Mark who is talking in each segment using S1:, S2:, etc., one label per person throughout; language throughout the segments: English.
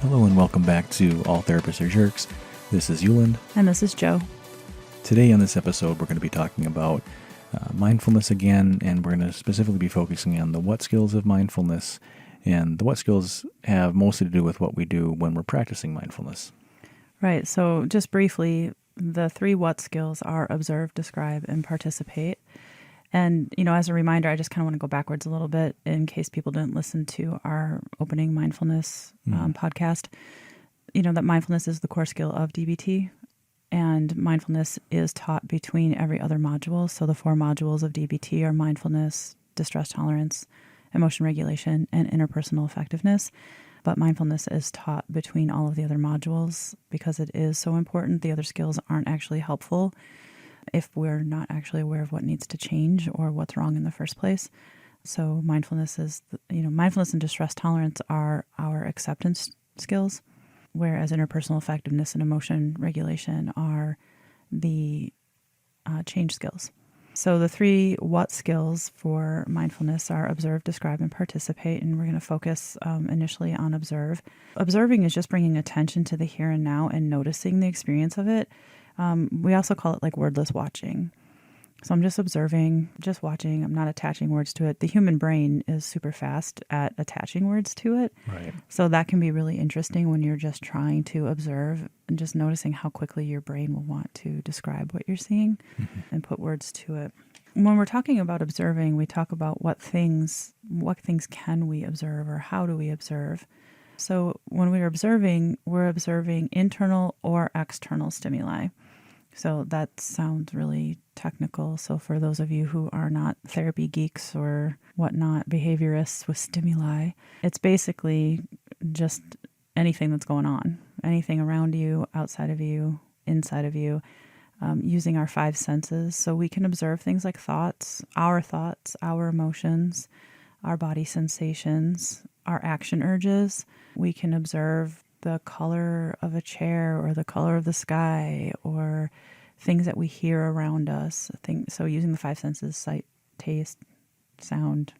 S1: Hello and welcome back to All Therapists Are Jerks. This is Ulland.
S2: And this is Jo.
S1: Today on this episode, we're going to be talking about mindfulness again, and we're going to specifically be focusing on the what skills of mindfulness. And the what skills have mostly to do with what we do when we're practicing mindfulness.
S2: Right. So just briefly, the three what skills are observe, describe, and participate. And, as a reminder, I just kind of want to go backwards a little bit in case people didn't listen to our opening mindfulness podcast. That mindfulness is the core skill of DBT, and mindfulness is taught between every other module. So the 4 modules of DBT are mindfulness, distress tolerance, emotion regulation, and interpersonal effectiveness. But mindfulness is taught between all of the other modules because it is so important. The other skills aren't actually helpful if we're not actually aware of what needs to change or what's wrong in the first place. So mindfulness is, mindfulness and distress tolerance are our acceptance skills, whereas interpersonal effectiveness and emotion regulation are the change skills. So the 3 what skills for mindfulness are observe, describe, and participate, and we're going to focus initially on observe. Observing is just bringing attention to the here and now and noticing the experience of it. We also call it like wordless watching. So I'm just observing, just watching. I'm not attaching words to it. The human brain is super fast at attaching words to it.
S1: Right.
S2: So that can be really interesting when you're just trying to observe and just noticing how quickly your brain will want to describe what you're seeing and put words to it. When we're talking about observing, we talk about what things can we observe or how do we observe. So when we're observing internal or external stimuli. So that sounds really technical. So for those of you who are not therapy geeks or whatnot, behaviorists with stimuli, it's basically just anything that's going on, anything around you, outside of you, inside of you, using our 5 senses. So we can observe things like thoughts, our emotions, our body sensations, our action urges. We can observe the color of a chair or the color of the sky or things that we hear around us. So using the 5 senses, sight, taste, sound.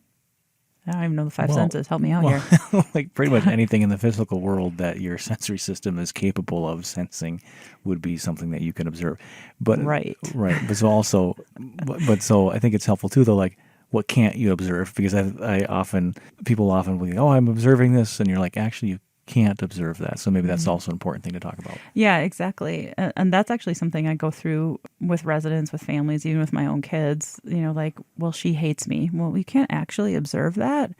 S2: I don't even know the 5 senses. Help me out here.
S1: Like pretty much anything in the physical world that your sensory system is capable of sensing would be something that you can observe. But
S2: right.
S1: But so I think it's helpful too, though, like, what can't you observe? Because people often will think, oh, I'm observing this. And you're like, actually, you can't observe that. So maybe that's also an important thing to talk about.
S2: Yeah, exactly. And that's actually something I go through with residents, with families, even with my own kids, like, well, she hates me. Well, you can't actually observe that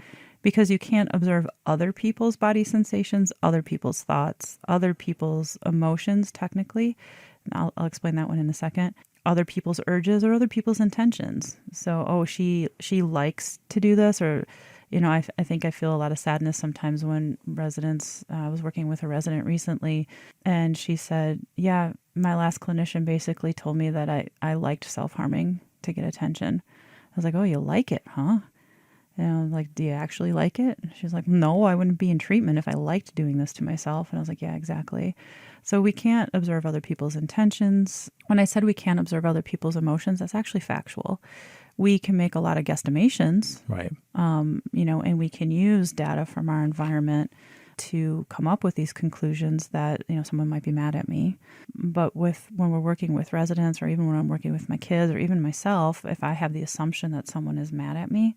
S2: because you can't observe other people's body sensations, other people's thoughts, other people's emotions, technically. I'll explain that one in a second. Other people's urges or other people's intentions. So, she likes to do this, or, I think I feel a lot of sadness sometimes when residents, I was working with a resident recently, and she said, yeah, my last clinician basically told me that I liked self-harming to get attention. I was like, oh, you like it, huh? And I was like, do you actually like it? She's like, no, I wouldn't be in treatment if I liked doing this to myself. And I was like, yeah, exactly. So we can't observe other people's intentions. When I said we can't observe other people's emotions, that's actually factual. We can make a lot of guesstimations,
S1: right?
S2: And we can use data from our environment to come up with these conclusions that, someone might be mad at me. But when we're working with residents, or even when I'm working with my kids, or even myself, if I have the assumption that someone is mad at me,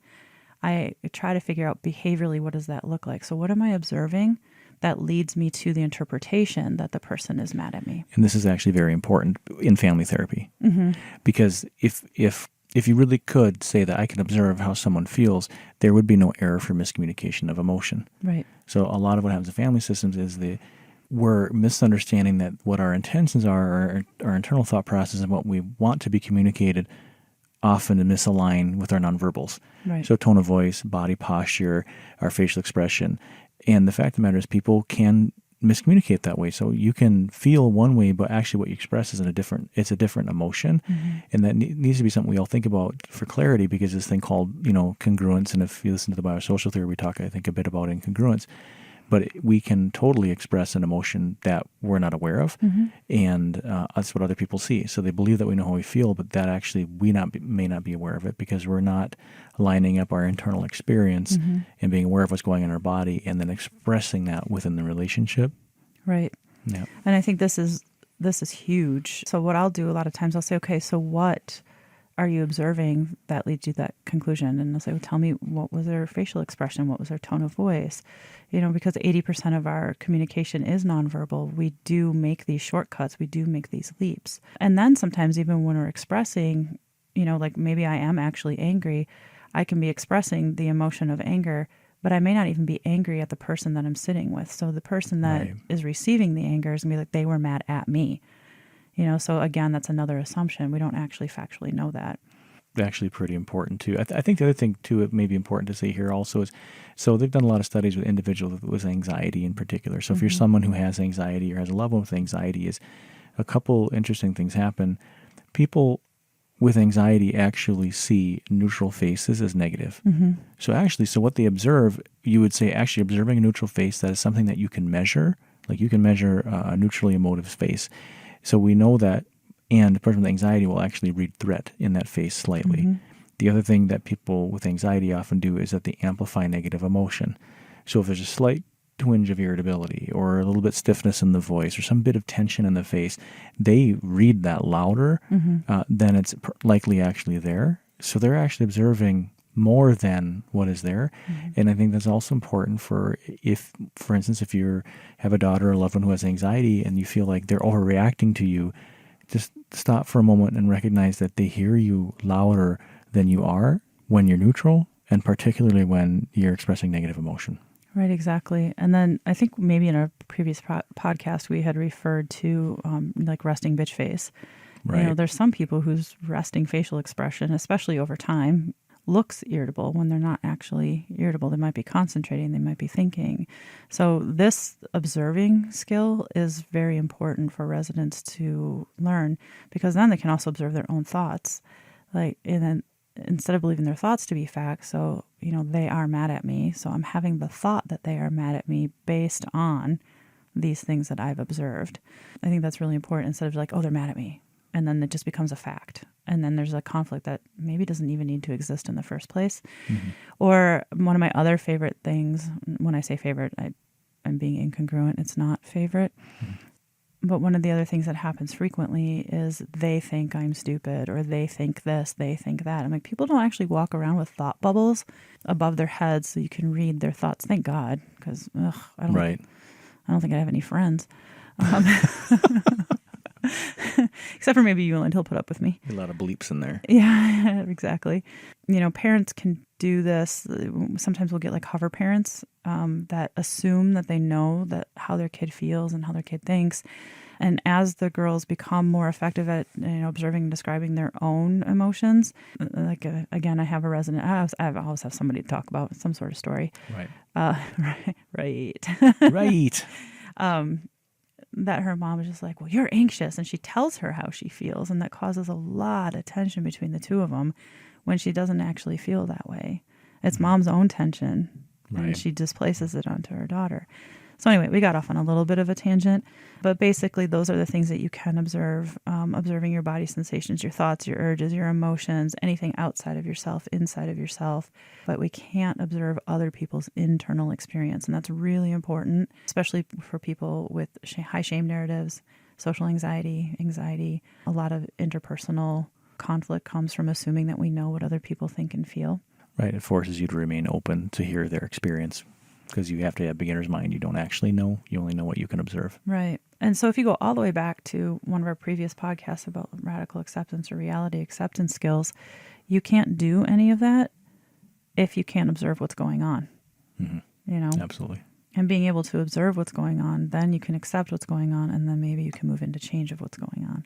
S2: I try to figure out behaviorally, what does that look like? So what am I observing that leads me to the interpretation that the person is mad at me?
S1: And this is actually very important in family therapy, because if you really could say that I can observe how someone feels, there would be no error for miscommunication of emotion.
S2: Right.
S1: So a lot of what happens in family systems is we're misunderstanding that what our intentions are, or our internal thought process, and what we want to be communicated often misalign with our nonverbals.
S2: Right.
S1: So tone of voice, body posture, our facial expression. And the fact of the matter is people can miscommunicate that way. So you can feel one way, but actually what you express is a different emotion. And that needs to be something we all think about for clarity, because this thing called, congruence, and if you listen to the biosocial theory we talk, I think, a bit about incongruence. but we can totally express an emotion that we're not aware of, and that's what other people see. So they believe that we know how we feel, but that actually may not be aware of it because we're not lining up our internal experience and being aware of what's going on in our body and then expressing that within the relationship.
S2: Right.
S1: Yeah.
S2: And I think this is huge. So what I'll do a lot of times, I'll say, okay, so what are you observing that leads you to that conclusion? And they'll say, well, tell me, what was their facial expression? What was their tone of voice? Because 80% of our communication is nonverbal. We do make these shortcuts. We do make these leaps. And then sometimes even when we're expressing, like maybe I am actually angry, I can be expressing the emotion of anger, but I may not even be angry at the person that I'm sitting with. So the person that is receiving the anger is going to be like, they were mad at me. So again, that's another assumption. We don't actually factually know that.
S1: Actually pretty important too. I think the other thing too, it may be important to say here also is, so they've done a lot of studies with individuals with anxiety in particular. So if you're someone who has anxiety or has a loved one with anxiety, is a couple interesting things happen. People with anxiety actually see neutral faces as negative. So what they observe, you would say actually observing a neutral face, that is something that you can measure. Like you can measure a neutrally emotive face. So we know that, and the person with anxiety will actually read threat in that face slightly. The other thing that people with anxiety often do is that they amplify negative emotion. So if there's a slight twinge of irritability or a little bit stiffness in the voice or some bit of tension in the face, they read that louder than it's likely actually there. So they're actually observing more than what is there. And I think that's also important for instance, if you have a daughter or a loved one who has anxiety and you feel like they're overreacting to you, just stop for a moment and recognize that they hear you louder than you are when you're neutral, and particularly when you're expressing negative emotion.
S2: Right, exactly. And then I think maybe in a previous podcast we had referred to like resting bitch face.
S1: Right.
S2: There's some people whose resting facial expression, especially over time, looks irritable when they're not actually irritable. They might be concentrating, they might be thinking. So this observing skill is very important for residents to learn, because then they can also observe their own thoughts. And then instead of believing their thoughts to be facts, so, they are mad at me. So I'm having the thought that they are mad at me based on these things that I've observed. I think that's really important, instead of like, oh, they're mad at me. And then it just becomes a fact. And then there's a conflict that maybe doesn't even need to exist in the first place. Or one of my other favorite things, when I say favorite, I'm being incongruent. It's not favorite. But one of the other things that happens frequently is they think I'm stupid, or they think this, they think that. I'm like, people don't actually walk around with thought bubbles above their heads so you can read their thoughts. Thank God, because I don't think I have any friends. Except for maybe Ulland, he'll put up with me.
S1: A lot of bleeps in there.
S2: Yeah, exactly. Parents can do this. Sometimes we'll get like hover parents that assume that they know that how their kid feels and how their kid thinks. And as the girls become more effective at observing and describing their own emotions, like again, I have a resident. I always have somebody to talk about some sort of story.
S1: Right.
S2: Right.
S1: Right.
S2: That her mom was just like, well, you're anxious. And she tells her how she feels. And that causes a lot of tension between the two of them when she doesn't actually feel that way. It's mom's own tension.
S1: Right.
S2: And she displaces it onto her daughter. So anyway, we got off on a little bit of a tangent. But basically, those are the things that you can observe. Observing your body sensations, your thoughts, your urges, your emotions, anything outside of yourself, inside of yourself. But we can't observe other people's internal experience. And that's really important, especially for people with high shame narratives, social anxiety. A lot of interpersonal conflict comes from assuming that we know what other people think and feel.
S1: Right. It forces you to remain open to hear their experience, because you have to have beginner's mind. You don't actually know. You only know what you can observe.
S2: Right. And so if you go all the way back to one of our previous podcasts about radical acceptance or reality acceptance skills, you can't do any of that if you can't observe what's going on.
S1: Absolutely.
S2: And being able to observe what's going on, then you can accept what's going on, and then maybe you can move into change of what's going on.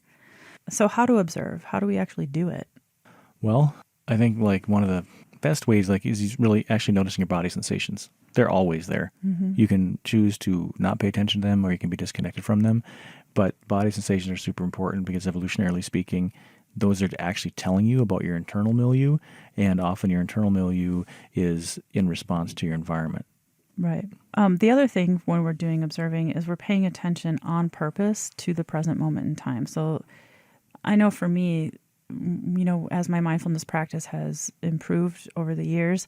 S2: So how to observe? How do we actually do it?
S1: Well, I think like one of the best ways is really actually noticing your body sensations. They're always there. You can choose to not pay attention to them, or you can be disconnected from them. But body sensations are super important because evolutionarily speaking, those are actually telling you about your internal milieu, and often your internal milieu is in response to your environment.
S2: Right. The other thing when we're doing observing is we're paying attention on purpose to the present moment in time. So I know for me, as my mindfulness practice has improved over the years,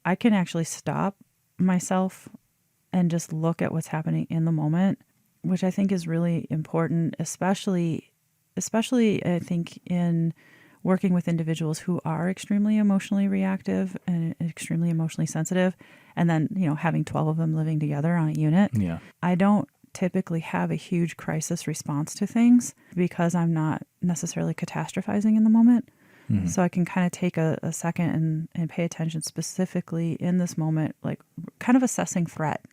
S2: I can actually stop myself and just look at what's happening in the moment, which I think is really important, especially I think in working with individuals who are extremely emotionally reactive and extremely emotionally sensitive, and then, having 12 of them living together on a unit.
S1: Yeah.
S2: I don't typically have a huge crisis response to things because I'm not necessarily catastrophizing in the moment. Mm-hmm. So I can kind of take a second and pay attention specifically in this moment, like kind of assessing threat.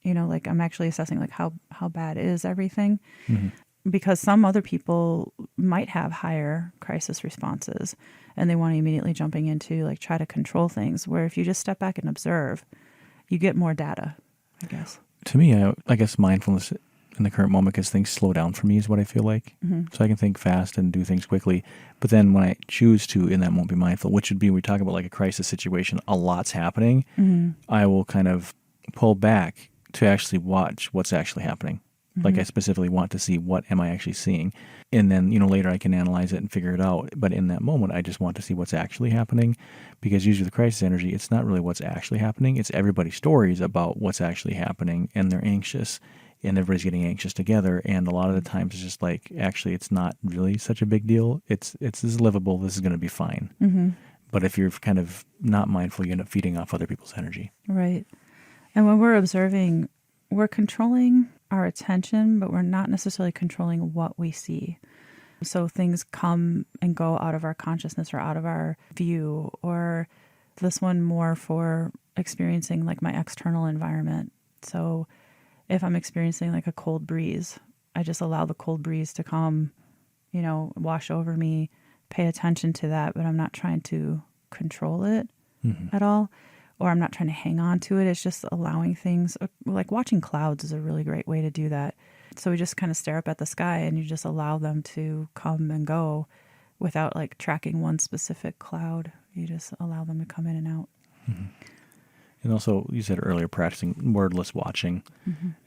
S2: Like I'm actually assessing like how bad is everything. Mm-hmm. Because some other people might have higher crisis responses and they want to immediately jumping into like try to control things, where if you just step back and observe, you get more data, I guess.
S1: To me, I guess mindfulness in the current moment, because things slow down for me, is what I feel like. Mm-hmm. So I can think fast and do things quickly. But then when I choose to in that moment be mindful, which would be when we talk about like a crisis situation, a lot's happening, mm-hmm. I will kind of pull back to actually watch what's actually happening. Like I specifically want to see what am I actually seeing. And then, later I can analyze it and figure it out. But in that moment, I just want to see what's actually happening, because usually the crisis energy, it's not really what's actually happening. It's everybody's stories about what's actually happening, and they're anxious and everybody's getting anxious together. And a lot of the times it's just like, actually, it's not really such a big deal. This is livable. This is going to be fine. Mm-hmm. But if you're kind of not mindful, you end up feeding off other people's energy.
S2: Right. And when we're observing, we're controlling our attention, but we're not necessarily controlling what we see. So things come and go out of our consciousness or out of our view, or this one more for experiencing like my external environment. So if I'm experiencing like a cold breeze, I just allow the cold breeze to come, wash over me, pay attention to that, but I'm not trying to control it at all. Or I'm not trying to hang on to it. It's just allowing things, like watching clouds is a really great way to do that. So we just kind of stare up at the sky and you just allow them to come and go without like tracking one specific cloud. You just allow them to come in and out.
S1: Mm-hmm. And also, you said earlier, practicing wordless watching,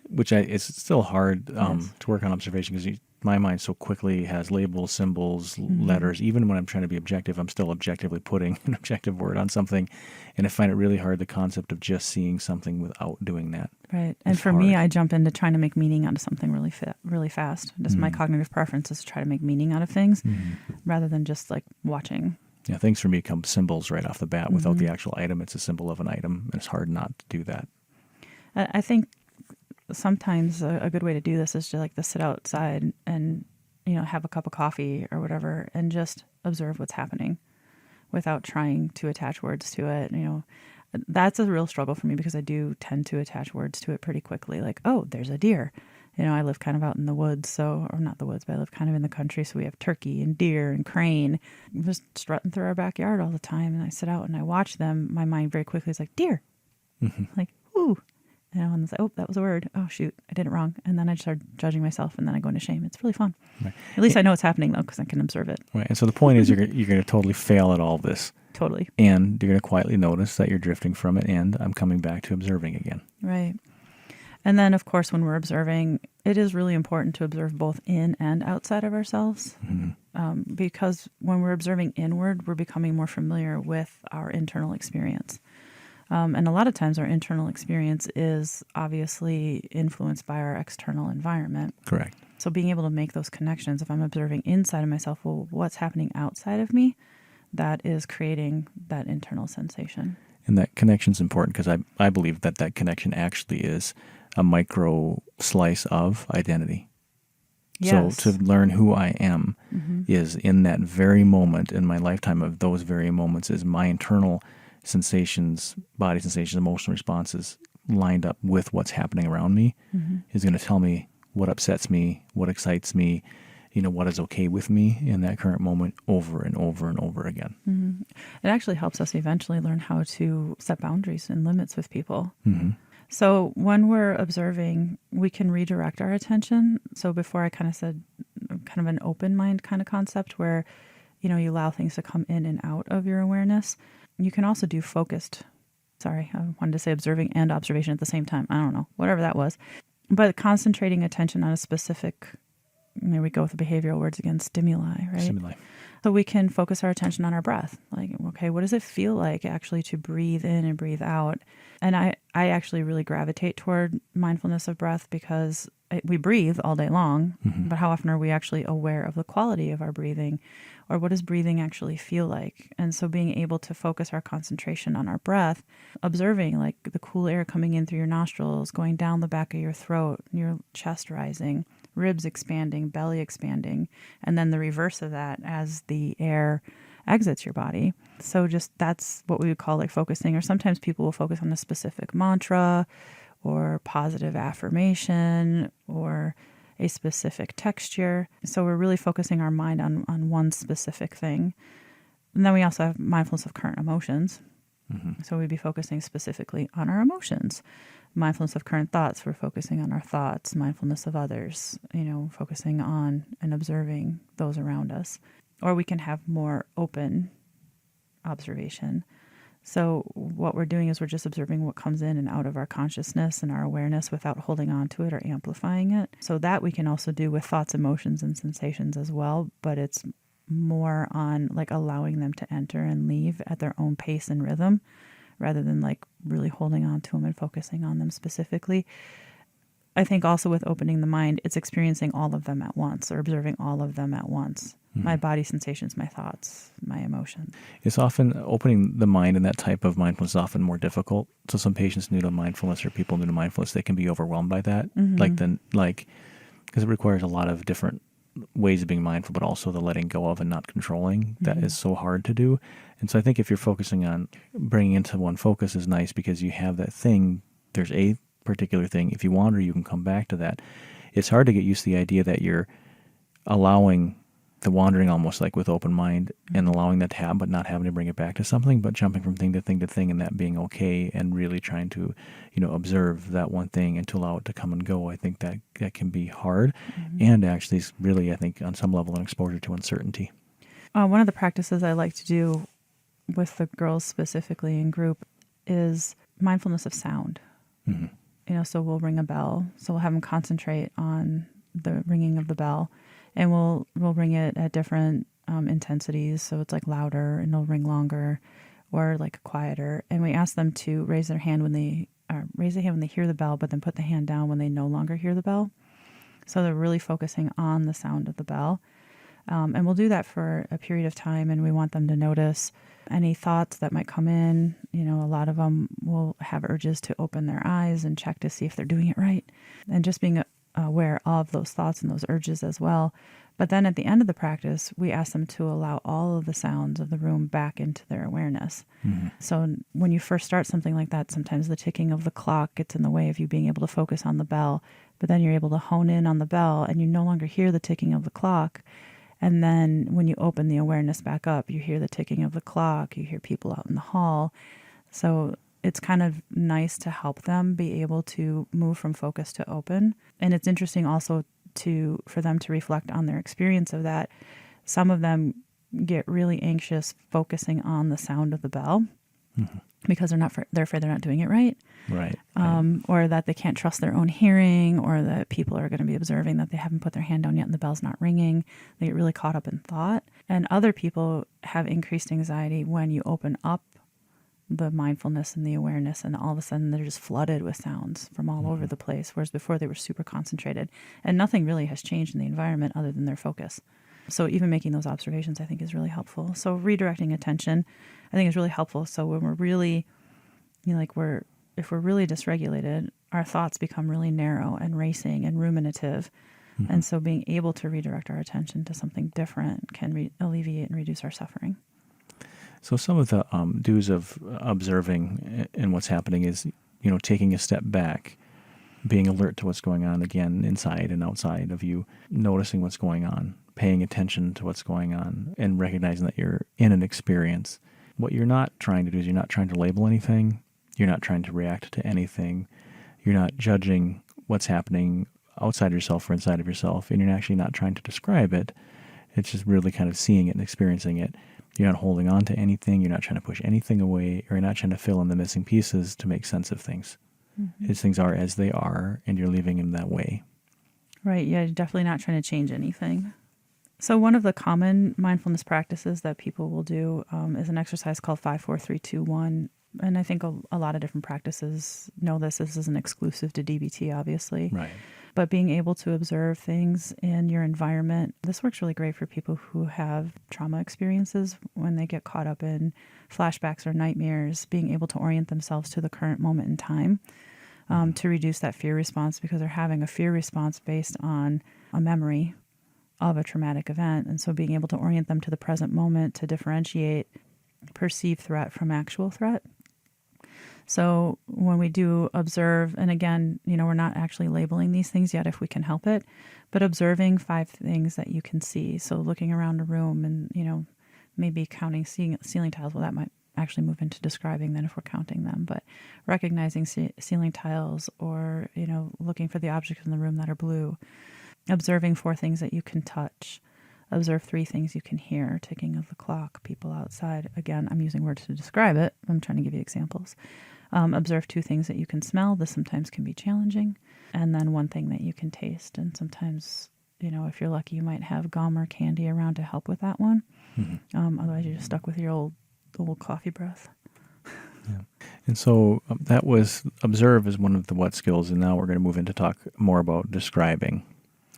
S1: which it's still hard to work on observation, because my mind so quickly has labels, symbols, letters. Even when I'm trying to be objective, I'm still objectively putting an objective word on something. And I find it really hard, the concept of just seeing something without doing that.
S2: Right. And for me, I jump into trying to make meaning out of something really fast. Just my cognitive preference is to try to make meaning out of things rather than just like watching.
S1: Yeah, things for me become symbols right off the bat. Without the actual item, it's a symbol of an item, and it's hard not to do that.
S2: I think sometimes a good way to do this is to like to sit outside and have a cup of coffee or whatever and just observe what's happening without trying to attach words to it. That's a real struggle for me, because I do tend to attach words to it pretty quickly. Like, oh, there's a deer. I live kind of out in the woods, or not the woods, but I live kind of in the country. So we have turkey and deer and crane just strutting through our backyard all the time. And I sit out and I watch them. My mind very quickly is like, deer. Like, ooh. And it's like, oh, that was a word. Oh, shoot, I did it wrong. And then I just start judging myself, and then I go into shame. It's really fun. Right. At least I know what's happening, though, because I can observe it.
S1: Right. And so the point is you're going to totally fail at all this.
S2: Totally.
S1: And you're going to quietly notice that you're drifting from it, and I'm coming back to observing again.
S2: Right. And then, of course, when we're observing, it is really important to observe both in and outside of ourselves. Because when we're observing inward, we're becoming more familiar with our internal experience. And a lot of times our internal experience is obviously influenced by our external environment.
S1: Correct.
S2: So being able to make those connections, if I'm observing inside of myself, well, what's happening outside of me, that is creating that internal sensation.
S1: And that connection is important, because I believe that connection actually is a micro slice of identity. Yes. So to learn who I am is in that very moment in my lifetime, of those very moments, is my internal sensations, body sensations, emotional responses lined up with what's happening around me is going to tell me what upsets me, what excites me, what is okay with me in that current moment, over and over and over again.
S2: It actually helps us eventually learn how to set boundaries and limits with people. So when we're observing, we can redirect our attention. So before I kind of said kind of an open mind kind of concept where, you allow things to come in and out of your awareness. You can also do focused Sorry, I wanted to say observing and observation at the same time. I don't know, whatever that was. But concentrating attention on a specific, there we go with the behavioral words again, stimuli, right?
S1: Stimuli.
S2: So we can focus our attention on our breath. Like, okay, what does it feel like actually to breathe in and breathe out? And I actually really gravitate toward mindfulness of breath because we breathe all day long, but how often are we actually aware of the quality of our breathing? Or what does breathing actually feel like? And so being able to focus our concentration on our breath, observing like the cool air coming in through your nostrils, going down the back of your throat, your chest rising, ribs expanding, belly expanding, and then the reverse of that as the air exits your body. So just that's what we would call like focusing, or sometimes people will focus on a specific mantra or positive affirmation or a specific texture. So we're really focusing our mind on one specific thing. And then we also have mindfulness of current emotions. So we'd be focusing specifically on our emotions. Mindfulness of current thoughts, we're focusing on our thoughts. Mindfulness of others, focusing on and observing those around us. Or we can have more open observation. So what we're doing is we're just observing what comes in and out of our consciousness and our awareness without holding on to it or amplifying it. So that we can also do with thoughts, emotions, and sensations as well, but it's more on like allowing them to enter and leave at their own pace and rhythm rather than like really holding on to them and focusing on them specifically. I think also with opening the mind, it's experiencing all of them at once or observing all of them at once. My body sensations, my thoughts, my emotions.
S1: It's often opening the mind, and that type of mindfulness is often more difficult. So some patients new to mindfulness or people new to mindfulness, they can be overwhelmed by that. Because it requires a lot of different ways of being mindful, but also the letting go of and not controlling. That is so hard to do. And so I think if you're focusing on bringing into one focus is nice because you have that thing. There's a particular thing. If you wander, you can come back to that. It's hard to get used to the idea that you're allowing the wandering almost like with open mind and allowing that to happen, but not having to bring it back to something, but jumping from thing to thing to thing and that being okay and really trying to, observe that one thing and to allow it to come and go. I think that can be hard and actually is really, I think, on some level, an exposure to uncertainty.
S2: One of the practices I like to do with the girls specifically in group is mindfulness of sound. So we'll ring a bell. So we'll have them concentrate on the ringing of the bell. And we'll ring it at different intensities. So it's like louder and it'll ring longer or like quieter. And we ask them to raise their hand when they hear the bell, but then put the hand down when they no longer hear the bell. So they're really focusing on the sound of the bell. And we'll do that for a period of time. And we want them to notice any thoughts that might come in. A lot of them will have urges to open their eyes and check to see if they're doing it right. And just being aware of those thoughts and those urges as well. But then at the end of the practice, we ask them to allow all of the sounds of the room back into their awareness. So when you first start something like that, sometimes the ticking of the clock gets in the way of you being able to focus on the bell. But then you're able to hone in on the bell and you no longer hear the ticking of the clock. And then when you open the awareness back up, you hear the ticking of the clock, you hear people out in the hall. So it's kind of nice to help them be able to move from focus to open. And it's interesting also for them to reflect on their experience of that. Some of them get really anxious focusing on the sound of the bell because they're afraid they're not doing it right.
S1: Right.
S2: Or that they can't trust their own hearing, or that people are going to be observing that they haven't put their hand down yet and the bell's not ringing. They get really caught up in thought. And other people have increased anxiety when you open up the mindfulness and the awareness, and all of a sudden they're just flooded with sounds from all over the place, whereas before they were super concentrated and nothing really has changed in the environment other than their focus. So even making those observations, I think, is really helpful. So redirecting attention, I think, is really helpful. So when we're really, if we're really dysregulated, our thoughts become really narrow and racing and ruminative. And so being able to redirect our attention to something different can alleviate and reduce our suffering.
S1: So some of the do's of observing and what's happening is, taking a step back, being alert to what's going on again inside and outside of you, noticing what's going on, paying attention to what's going on, and recognizing that you're in an experience. What you're not trying to do is you're not trying to label anything. You're not trying to react to anything. You're not judging what's happening outside yourself or inside of yourself, and you're actually not trying to describe it. It's just really kind of seeing it and experiencing it. You're not holding on to anything. You're not trying to push anything away, or you're not trying to fill in the missing pieces to make sense of things. These things are as they are, and you're leaving them that way.
S2: Right. Yeah, you're definitely not trying to change anything. So one of the common mindfulness practices that people will do is an exercise called 5, 4, 3, 2, 1. And I think a lot of different practices know this. This isn't exclusive to DBT, obviously.
S1: Right.
S2: But being able to observe things in your environment, this works really great for people who have trauma experiences when they get caught up in flashbacks or nightmares, being able to orient themselves to the current moment in time to reduce that fear response, because they're having a fear response based on a memory of a traumatic event. And so being able to orient them to the present moment to differentiate perceived threat from actual threat. So when we do observe, and again, we're not actually labeling these things yet if we can help it, but observing 5 things that you can see. So looking around a room and, maybe counting ceiling tiles. Well, that might actually move into describing then if we're counting them, but recognizing ceiling tiles or, looking for the objects in the room that are blue. Observing 4 things that you can touch. Observe 3 things you can hear, ticking of the clock, people outside. Again, I'm using words to describe it. I'm trying to give you examples. Observe 2 things that you can smell. This sometimes can be challenging. And then 1 thing that you can taste. And sometimes, if you're lucky, you might have gum or candy around to help with that one. Otherwise, you're just stuck with your old coffee breath.
S1: Yeah. And so that was observe is one of the what skills. And now we're going to move into talk more about describing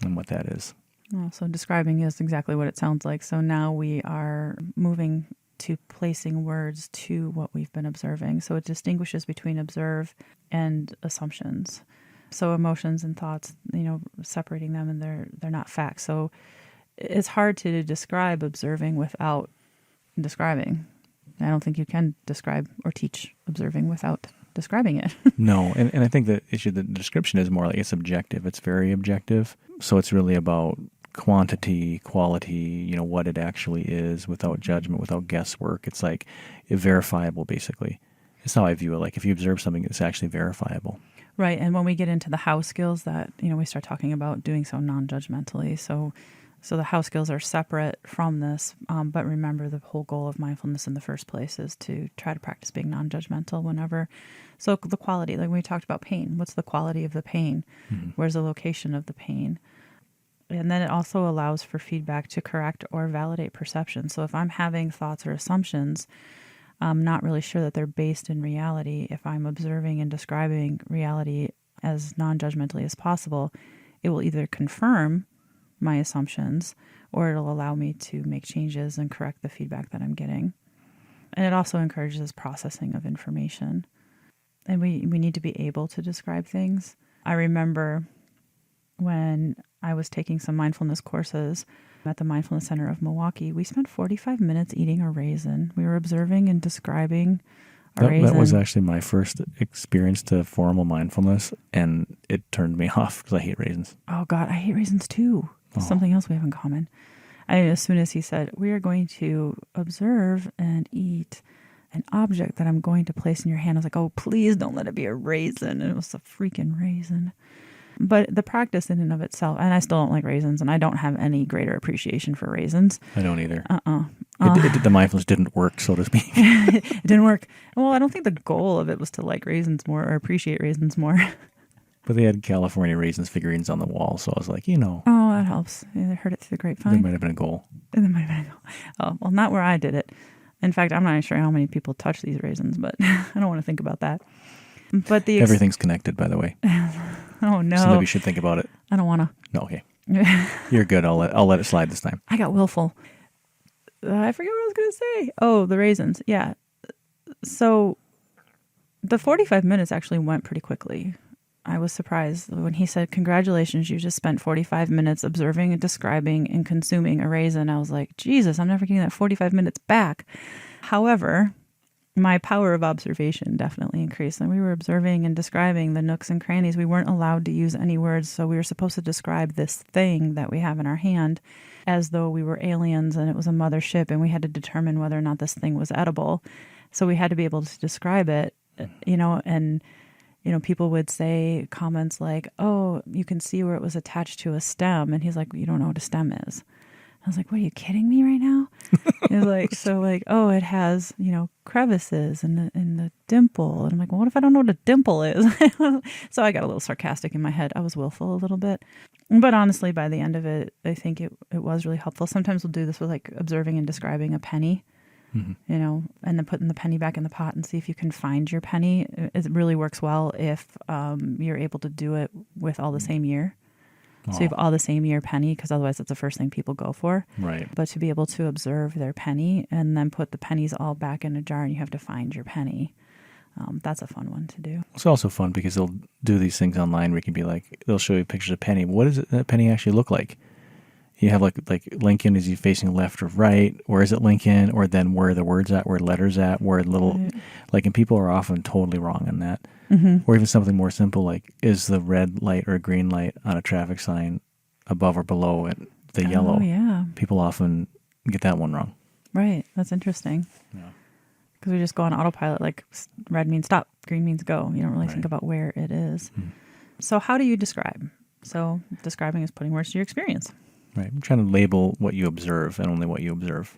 S1: and what that is.
S2: Oh, so describing is exactly what it sounds like. So now we are moving to placing words to what we've been observing. So it distinguishes between observe and assumptions. So emotions and thoughts, separating them, and they're not facts. So it's hard to describe observing without describing. I don't think you can describe or teach observing without describing it.
S1: No, and I think the description is more like it's objective. It's very objective. So it's really about quantity, quality, what it actually is, without judgment, without guesswork. It's like verifiable, basically. It's how I view it. Like if you observe something, it's actually verifiable.
S2: Right. And when we get into the how skills that, we start talking about doing so non-judgmentally. So the how skills are separate from this. But remember, the whole goal of mindfulness in the first place is to try to practice being non-judgmental whenever. So the quality, like when we talked about pain, what's the quality of the pain? Where's the location of the pain? And then it also allows for feedback to correct or validate perception. So if I'm having thoughts or assumptions, I'm not really sure that they're based in reality. If I'm observing and describing reality as non-judgmentally as possible, it will either confirm my assumptions or it'll allow me to make changes and correct the feedback that I'm getting. And it also encourages processing of information. And we need to be able to describe things. I remember when I was taking some mindfulness courses at the Mindfulness Center of Milwaukee, we spent 45 minutes eating a raisin. We were observing and describing a raisin.
S1: That was actually my first experience to formal mindfulness, and it turned me off because I hate raisins.
S2: Oh, God, I hate raisins too. Something else we have in common. As soon as he said, we are going to observe and eat an object that I'm going to place in your hand, I was like, oh, please don't let it be a raisin. And it was a freaking raisin. But the practice in and of itself, and I still don't like raisins, and I don't have any greater appreciation for raisins.
S1: I don't either. The mindfulness didn't work, so to speak.
S2: It didn't work. Well, I don't think the goal of it was to like raisins more or appreciate raisins more.
S1: But they had California raisins figurines on the wall, so I was like,
S2: Oh, that helps. Yeah, they heard it through the grapevine.
S1: There might have been a goal.
S2: There might have been a goal. Oh, well, not where I did it. In fact, I'm not even sure how many people touch these raisins, but I don't want to think about that. But
S1: everything's connected, by the way.
S2: Oh, no.
S1: So maybe you should think about it.
S2: I don't want to.
S1: No, okay. You're good. I'll let it slide this time.
S2: I got willful. I forget what I was going to say. Oh, the raisins. Yeah. So the 45 minutes actually went pretty quickly. I was surprised when he said, congratulations, you just spent 45 minutes observing and describing and consuming a raisin. I was like, Jesus, I'm never getting that 45 minutes back. However, my power of observation definitely increased. And we were observing and describing the nooks and crannies. We weren't allowed to use any words. So we were supposed to describe this thing that we have in our hand as though we were aliens and it was a mothership and we had to determine whether or not this thing was edible. So we had to be able to describe it, and people would say comments like, oh, you can see where it was attached to a stem. And he's like, you don't know what a stem is. I was like, what, are you kidding me right now? It's like, so like, oh, it has, crevices and the dimple. And I'm like, well, what if I don't know what a dimple is? So I got a little sarcastic in my head. I was willful a little bit. But honestly, by the end of it, I think it was really helpful. Sometimes we'll do this with like observing and describing a penny, and then putting the penny back in the pot and see if you can find your penny. It really works well if you're able to do it with all the same year. So you have all the same year penny, because otherwise that's the first thing people go for.
S1: Right.
S2: But to be able to observe their penny and then put the pennies all back in a jar and you have to find your penny. That's a fun one to do.
S1: It's also fun because they'll do these things online where you can be like, they'll show you pictures of penny. What does that penny actually look like? You have like Lincoln, is he facing left or right? Where is it Lincoln? Or then where are the words at? Where are letters at? Where little, and people are often totally wrong on that. Mm-hmm. Or even something more simple like, is the red light or green light on a traffic sign above or below it, the yellow?
S2: Yeah.
S1: People often get that one wrong.
S2: Right. That's interesting. Yeah. Because we just go on autopilot, like red means stop, green means go. You don't really think about where it is. So how do you describe? So describing is putting words to your experience.
S1: Right. I'm trying to label what you observe and only what you observe.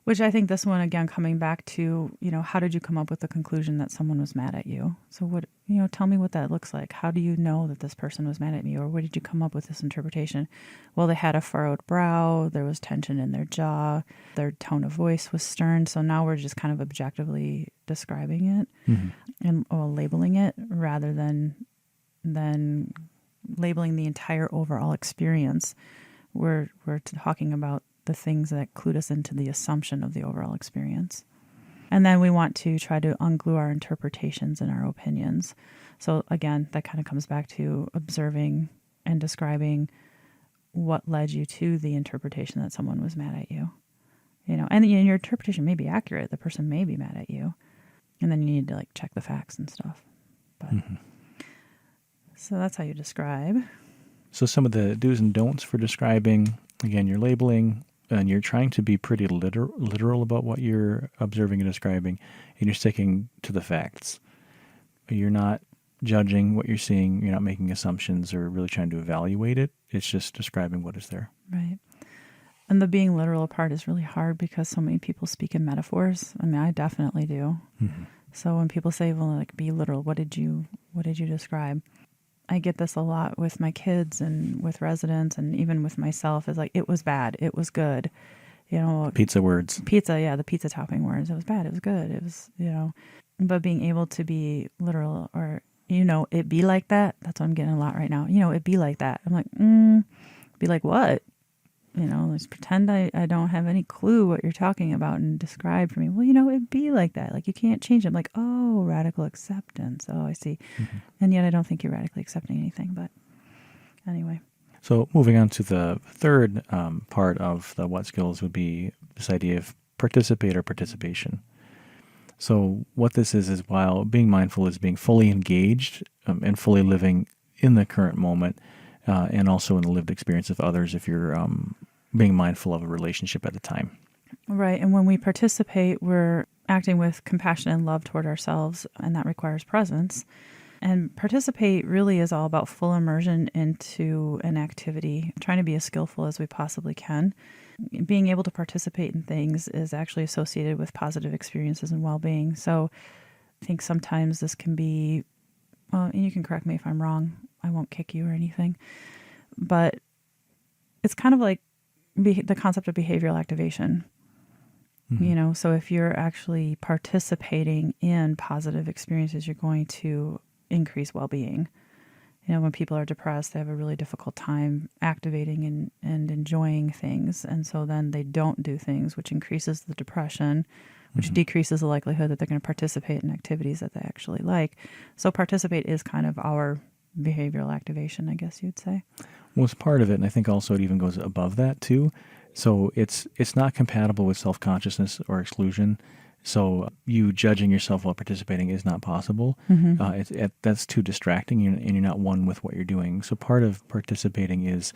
S2: Which I think this one, again, coming back to, how did you come up with the conclusion that someone was mad at you? So what, tell me what that looks like. How do you know that this person was mad at me? Or where did you come up with this interpretation? Well, they had a furrowed brow. There was tension in their jaw. Their tone of voice was stern. So now we're just kind of objectively describing it and labeling it rather than labeling the entire overall experience. We're talking about the things that clued us into the assumption of the overall experience. And then we want to try to unglue our interpretations and our opinions. So again, that kind of comes back to observing and describing what led you to the interpretation that someone was mad at you. And your interpretation may be accurate. The person may be mad at you. And then you need to check the facts and stuff. But so that's how you describe.
S1: So some of the do's and don'ts for describing, again, you're labeling, and you're trying to be pretty literal about what you're observing and describing, and you're sticking to the facts. You're not judging what you're seeing. You're not making assumptions or really trying to evaluate it. It's just describing what is there.
S2: Right. And the being literal part is really hard because so many people speak in metaphors. I mean, I definitely do. Mm-hmm. So when people say, well, be literal, what did you describe? I get this a lot with my kids and with residents and even with myself. Is it was bad, it was good.
S1: Pizza words.
S2: Pizza, yeah, the pizza topping words. It was bad, it was good. It was, but being able to be literal or, it be like that. That's what I'm getting a lot right now. It be like that. I'm like, be like what? Let's pretend I don't have any clue what you're talking about and describe for me. Well, it'd be like that. You can't change it. I'm like, oh, radical acceptance. Oh, I see. Mm-hmm. And yet I don't think you're radically accepting anything. But anyway.
S1: So moving on to the third part of the what skills would be this idea of participate or participation. So what this is while being mindful is being fully engaged and fully living in the current moment. And also in the lived experience of others if you're being mindful of a relationship at the time.
S2: Right. And when we participate, we're acting with compassion and love toward ourselves, and that requires presence. And participate really is all about full immersion into an activity, trying to be as skillful as we possibly can. Being able to participate in things is actually associated with positive experiences and well-being. So I think sometimes this can be, and you can correct me if I'm wrong, I won't kick you or anything, but it's kind of like the concept of behavioral activation. Mm-hmm. So if you're actually participating in positive experiences, you're going to increase well-being. When people are depressed, they have a really difficult time activating and enjoying things. And so then they don't do things, which increases the depression, which decreases the likelihood that they're going to participate in activities that they actually like. So participate is kind of our behavioral activation, I guess you'd say.
S1: Well, it's part of it, and I think also it even goes above that too. So it's not compatible with self-consciousness or exclusion. So you judging yourself while participating is not possible. Mm-hmm. That's too distracting, and you're not one with what you're doing. So part of participating is,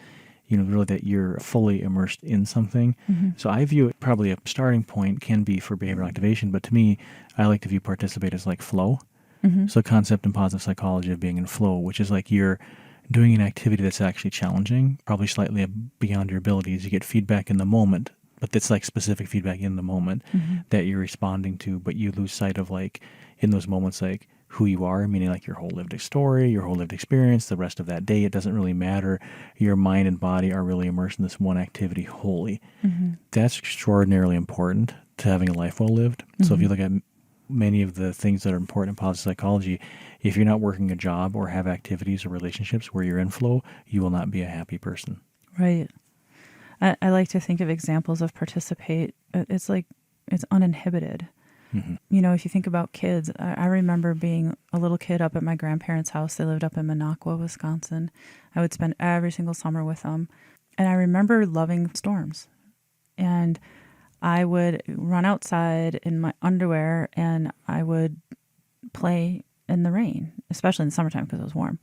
S1: really that you're fully immersed in something. Mm-hmm. So I view it probably a starting point can be for behavioral activation, but to me, I like to view participate as like flow. Mm-hmm. So concept in positive psychology of being in flow, which is like you're doing an activity that's actually challenging, probably slightly beyond your abilities. You get feedback in the moment, but that's like specific feedback in the moment that you're responding to, but you lose sight of like in those moments, like who you are, meaning like your whole lived story, your whole lived experience, the rest of that day. It doesn't really matter. Your mind and body are really immersed in this one activity wholly. That's extraordinarily important to having a life well lived. So if you look at many of the things that are important in positive psychology, if you're not working a job or have activities or relationships where you're in flow, you will not be a happy person.
S2: Right. I like to think of examples of participate. It's like it's uninhibited. You know, if you think about kids, I remember being a little kid up at my grandparents' house. They lived up in Minocqua, Wisconsin. I would spend every single summer with them. And I remember loving storms. And I would run outside in my underwear and I would play in the rain, especially in the summertime because it was warm.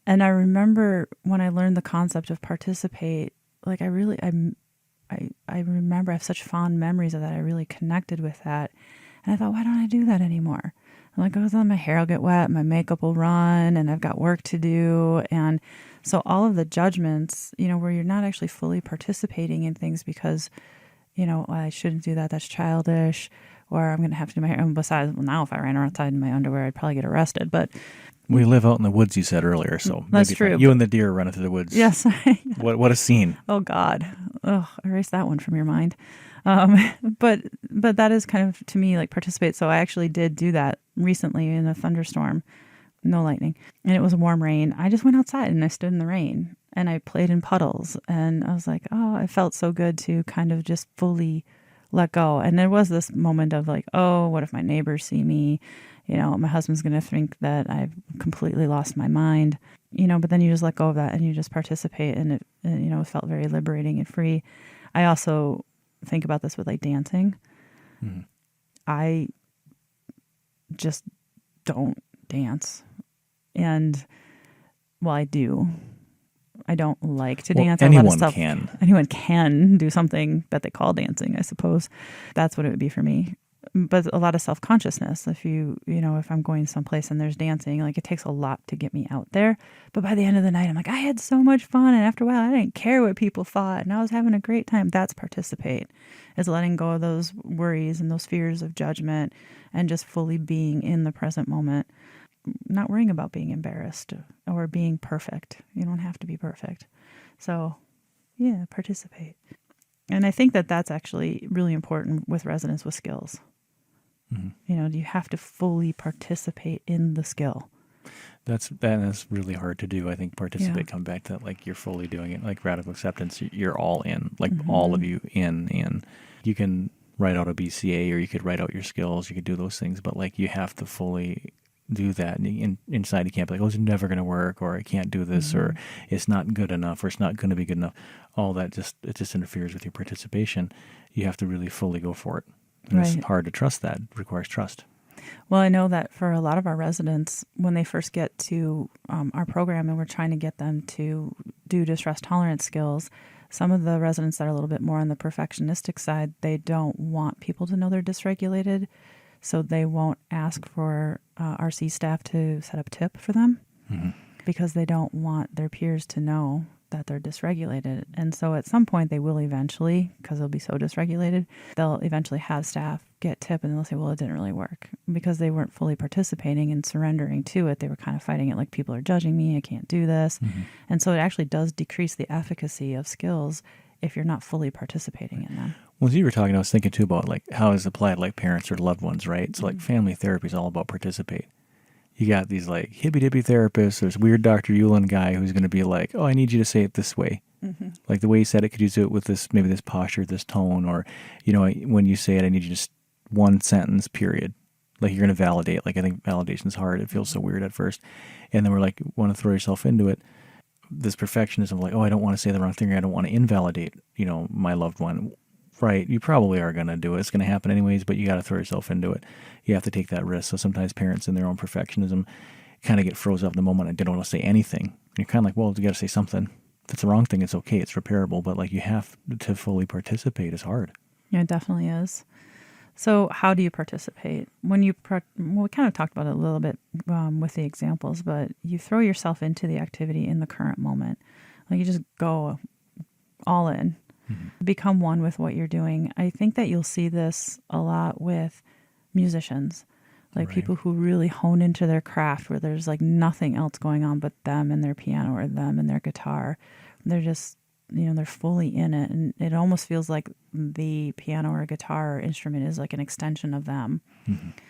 S2: And I remember when I learned the concept of participate, like I remember I have such fond memories of that. I really connected with that. And I thought, why don't I do that anymore? I'm like, oh, then my hair will get wet, my makeup will run, and I've got work to do. And so all of the judgments, you know, where you're not actually fully participating in things because, you know, I shouldn't do that, that's childish, or I'm going to have to do my hair. And besides, well, now if I ran outside in my underwear, I'd probably get arrested. But
S1: we live out in the woods, you said earlier, so
S2: that's
S1: maybe
S2: true.
S1: You and the deer running through the woods.
S2: Yes.
S1: What a scene.
S2: Oh God. Oh, erase that one from your mind. But that is kind of, to me, like participate. So I actually did do that recently in a thunderstorm, no lightning, and it was a warm rain. I just went outside and I stood in the rain and I played in puddles, and I was like, oh, it felt so good to kind of just fully let go. And there was this moment of like, oh, what if my neighbors see me? You know, my husband's going to think that I've completely lost my mind, you know, but then you just let go of that and you just participate, and you know, it felt very liberating and free. I also think about this with like dancing. I just don't dance. And well, I do. I don't like to dance.
S1: Anyone can.
S2: Anyone can do something that they call dancing, I suppose. That's what it would be for me. But a lot of self-consciousness. If if I'm going someplace and there's dancing, like it takes a lot to get me out there. But by the end of the night, I'm like, I had so much fun. And after a while, I didn't care what people thought. And I was having a great time. That's participate, is letting go of those worries and those fears of judgment and just fully being in the present moment. Not worrying about being embarrassed or being perfect. You don't have to be perfect. So, yeah, participate. And I think that that's actually really important with residents with skills. You know, you have to fully participate in the skill.
S1: That's really hard to do. I think participate comes back to like you're fully doing it, like radical acceptance. You're all in, like all of you in. And you can write out a BCA or you could write out your skills. You could do those things, but like you have to fully do that. And inside you can't be like, oh, it's never going to work, or I can't do this, or it's not good enough, or it's not going to be good enough. All that it just interferes with your participation. You have to really fully go for it. And it's hard to trust that. It requires trust.
S2: Well, I know that for a lot of our residents, when they first get to our program and we're trying to get them to do distress tolerance skills, some of the residents that are a little bit more on the perfectionistic side, they don't want people to know they're dysregulated. So they won't ask for RC staff to set up TIP for them because they don't want their peers to know that they're dysregulated. And so at some point they will eventually, because they'll be so dysregulated, they'll eventually have staff get TIP and they'll say, well, it didn't really work because they weren't fully participating and surrendering to it. They were kind of fighting it like, people are judging me, I can't do this. And so it actually does decrease the efficacy of skills if you're not fully participating in them.
S1: Well, as you were talking, I was thinking too about like how is applied like parents or loved ones, right? So like family therapy is all about participate. You got these like hippy-dippy therapists. There's weird Dr. Ulland guy who's going to be like, oh, I need you to say it this way. Like the way he said it, could you do it with this, maybe this posture, this tone, or, you know, when you say it, I need you to just one sentence, period. Like you're going to validate. Like I think validation's hard. It feels so weird at first. And then we're like, want to throw yourself into it. This perfectionism, like, oh, I don't want to say the wrong thing. Or I don't want to invalidate, you know, my loved one. Right, you probably are going to do it. It's going to happen anyways, but you got to throw yourself into it. You have to take that risk. So sometimes parents in their own perfectionism kind of get froze up in the moment and they don't want to say anything. And you're kind of like, well, you got to say something. If it's the wrong thing, it's okay. It's repairable. But like you have to fully participate. It's hard.
S2: Yeah, it definitely is. So how do you participate? When you, we kind of talked about it a little bit with the examples, but you throw yourself into the activity in the current moment. Like you just go all in, become one with what you're doing. I think that you'll see this a lot with musicians, like people who really hone into their craft where there's like nothing else going on but them and their piano or them and their guitar. They're just, they're fully in it. And it almost feels like the piano or guitar or instrument is like an extension of them.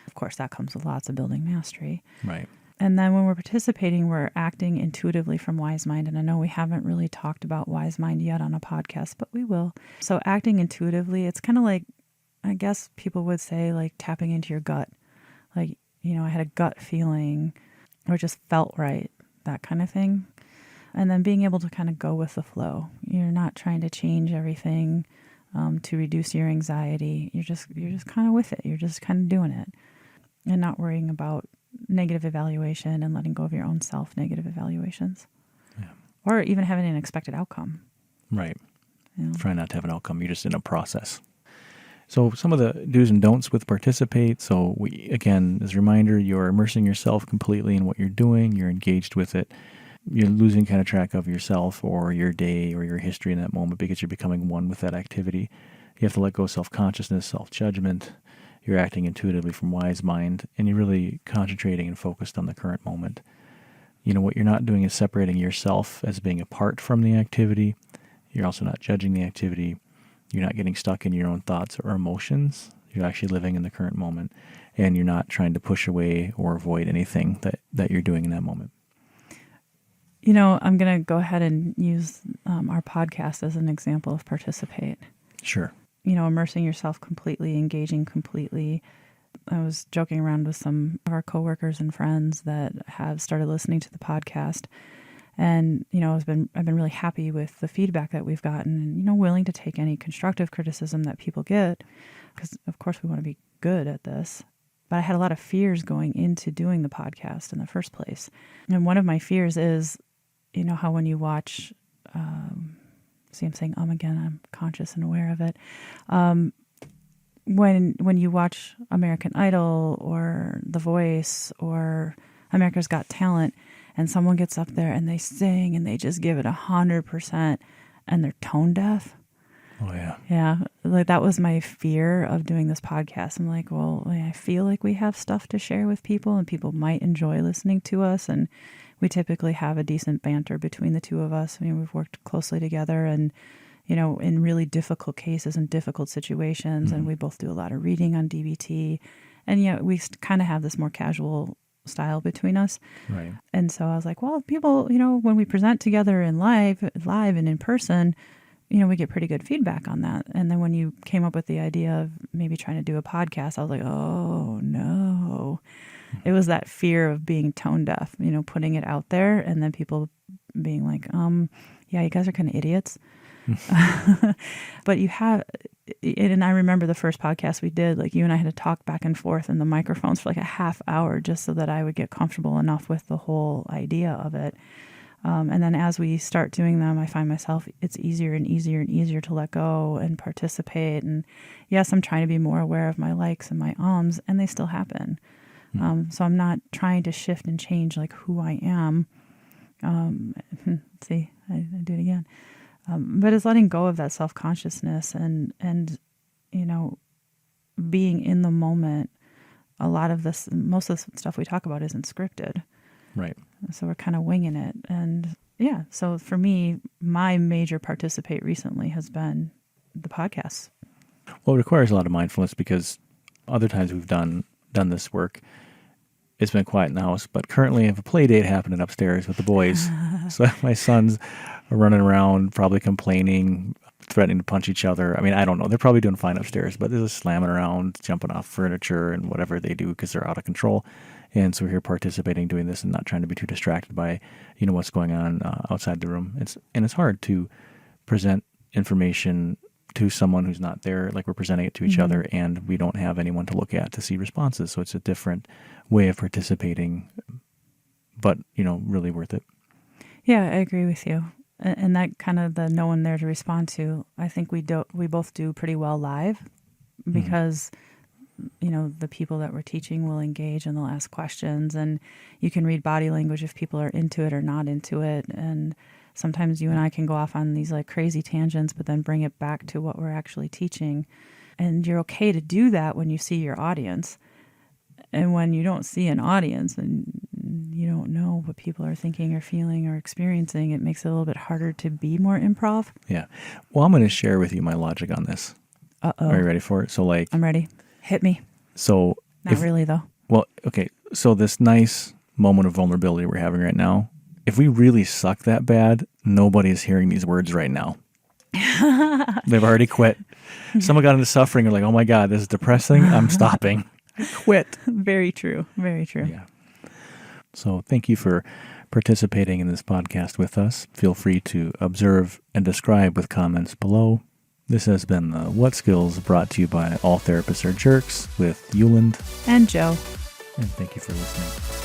S2: Of course, that comes with lots of building mastery.
S1: Right.
S2: And then when we're participating, we're acting intuitively from wise mind. And I know we haven't really talked about wise mind yet on a podcast, but we will. So acting intuitively, it's kind of like, I guess people would say like tapping into your gut. Like, I had a gut feeling or just felt right, that kind of thing. And then being able to kind of go with the flow. You're not trying to change everything to reduce your anxiety. You're just kind of with it. You're just kind of doing it and not worrying about negative evaluation and letting go of your own negative evaluations, or even having an expected outcome.
S1: Right. Try not to have an outcome. You're just in a process. So some of the do's and don'ts with participate. So again, as a reminder, you're immersing yourself completely in what you're doing. You're engaged with it. You're losing kind of track of yourself or your day or your history in that moment because you're becoming one with that activity. You have to let go of self-consciousness, self-judgment. You're acting intuitively from wise mind, and you're really concentrating and focused on the current moment. What you're not doing is separating yourself as being apart from the activity. You're also not judging the activity. You're not getting stuck in your own thoughts or emotions. You're actually living in the current moment, and you're not trying to push away or avoid anything that you're doing in that moment.
S2: I'm going to go ahead and use our podcast as an example of participate.
S1: Sure.
S2: Immersing yourself completely, engaging completely. I was joking around with some of our coworkers and friends that have started listening to the podcast. And, I've been really happy with the feedback that we've gotten and, willing to take any constructive criticism that people get because, of course, we want to be good at this. But I had a lot of fears going into doing the podcast in the first place. And one of my fears is, how when you watch, see, I'm saying again, I'm conscious and aware of it. When you watch American Idol or The Voice or America's Got Talent, and someone gets up there and they sing and they just give it 100% and they're tone deaf.
S1: Oh, yeah.
S2: Yeah. Like that was my fear of doing this podcast. I'm like, well, I feel like we have stuff to share with people and people might enjoy listening to us. And we typically have a decent banter between the two of us. We've worked closely together and, in really difficult cases and difficult situations. And we both do a lot of reading on DBT. And, we kind of have this more casual style between us.
S1: Right.
S2: And so I was like, well, people, when we present together in live and in person, we get pretty good feedback on that. And then when you came up with the idea of maybe trying to do a podcast, I was like, oh no. It was that fear of being tone deaf, putting it out there and then people being like, yeah, you guys are kind of idiots. But you have, and I remember the first podcast we did, like you and I had to talk back and forth in the microphones for like a half hour just so that I would get comfortable enough with the whole idea of it. And then as we start doing them, I find myself, it's easier and easier and easier to let go and participate. And yes, I'm trying to be more aware of my likes and my ums, and they still happen. So I'm not trying to shift and change like who I am. See, I do it again. But it's letting go of that self-consciousness and being in the moment. A lot of this, most of the stuff we talk about isn't scripted.
S1: Right.
S2: So we're kind of winging it. And yeah, so for me, my major participate recently has been the podcasts.
S1: Well, it requires a lot of mindfulness because other times we've done this work, it's been quiet in the house, but currently I have a play date happening upstairs with the boys. So my sons are running around, probably complaining, threatening to punch each other. I don't know. They're probably doing fine upstairs, but they're just slamming around, jumping off furniture and whatever they do because they're out of control. And so we're here participating, doing this and not trying to be too distracted by, what's going on outside the room. It's hard to present information to someone who's not there, like we're presenting it to each other, and we don't have anyone to look at to see responses. So it's a different way of participating, but, really worth it.
S2: Yeah, I agree with you. And that kind of the no one there to respond to, I think we both do pretty well live because the people that we're teaching will engage and they'll ask questions, and you can read body language if people are into it or not into it. And sometimes you and I can go off on these like crazy tangents, but then bring it back to what we're actually teaching. And you're okay to do that when you see your audience. And when you don't see an audience and you don't know what people are thinking or feeling or experiencing, it makes it a little bit harder to be more improv.
S1: Yeah. Well, I'm going to share with you my logic on this.
S2: Uh-oh.
S1: Are you ready for it? So like,
S2: I'm ready. Hit me.
S1: So
S2: Not really though.
S1: Well, okay. So this nice moment of vulnerability we're having right now, if we really suck that bad, nobody's hearing these words right now. They've already quit. Someone got into suffering. They're like, oh my God, this is depressing. I'm stopping. Quit.
S2: Very true. Very true.
S1: Yeah. So thank you for participating in this podcast with us. Feel free to observe and describe with comments below. This has been the What Skills, brought to you by All Therapists Are Jerks with Ulland
S2: and Jo.
S1: And thank you for listening.